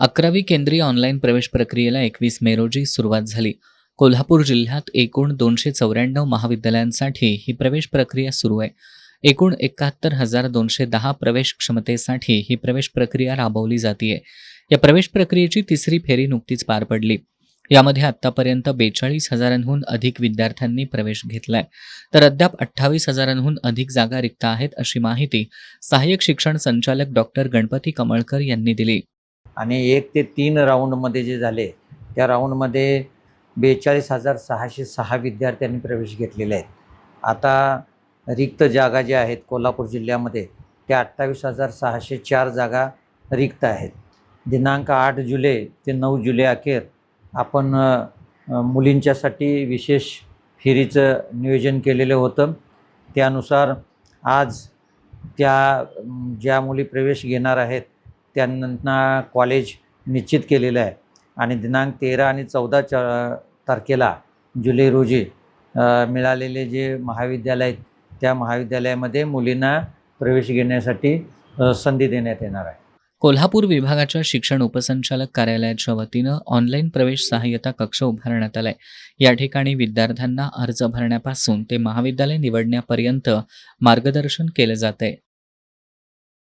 11वी केंद्रीय ऑनलाईन प्रवेश प्रक्रियेला 21 मे रोजी सुरुवात झाली. कोल्हापूर जिल्ह्यात एकूण 294 महाविद्यालयांसाठी ही प्रवेश प्रक्रिया सुरू आहे. एकूण 71,210 प्रवेश क्षमतेसाठी ही प्रवेश प्रक्रिया राबवली जाते. या प्रवेश प्रक्रियेची तिसरी फेरी नुकतीच पार पडली. यामध्ये आत्तापर्यंत 42,000हून अधिक विद्यार्थ्यांनी प्रवेश घेतलाय, तर अद्याप 28,000हून अधिक जागा रिक्त आहेत, अशी माहिती सहाय्यक शिक्षण संचालक डॉक्टर गणपती कमळकर यांनी दिली. आणि 1 ते 3 राऊंडमध्ये जे झाले, त्या राऊंडमध्ये 42,606 विद्यार्थ्यांनी प्रवेश घेतलेले आहेत. आता रिक्त जागा ज्या आहेत कोल्हापूर जिल्ह्यामध्ये, त्या 28,604 जागा रिक्त आहेत. दिनांक 8 जुलै ते 9 जुलै अखेर आपण मुलींच्यासाठी विशेष फेरीचं नियोजन केलेलं होतं. त्यानुसार आज ज्या मुली प्रवेश घेणार आहेत त्यांना कॉलेज निश्चित केलेलं आहे आणि दिनांक 13 आणि 14 तारखेला जुलै रोजी मिळालेले जे महाविद्यालय आहेत त्या महाविद्यालयामध्ये मुलींना प्रवेश घेण्यासाठी संधी देण्यात येणार आहे. कोल्हापूर विभागाच्या शिक्षण उपसंचालक कार्यालयाच्या वतीनं ऑनलाईन प्रवेश सहाय्यता कक्ष उभारण्यात आलाय. या ठिकाणी विद्यार्थ्यांना अर्ज भरण्यापासून ते महाविद्यालय निवडण्यापर्यंत मार्गदर्शन केलं जात आहे.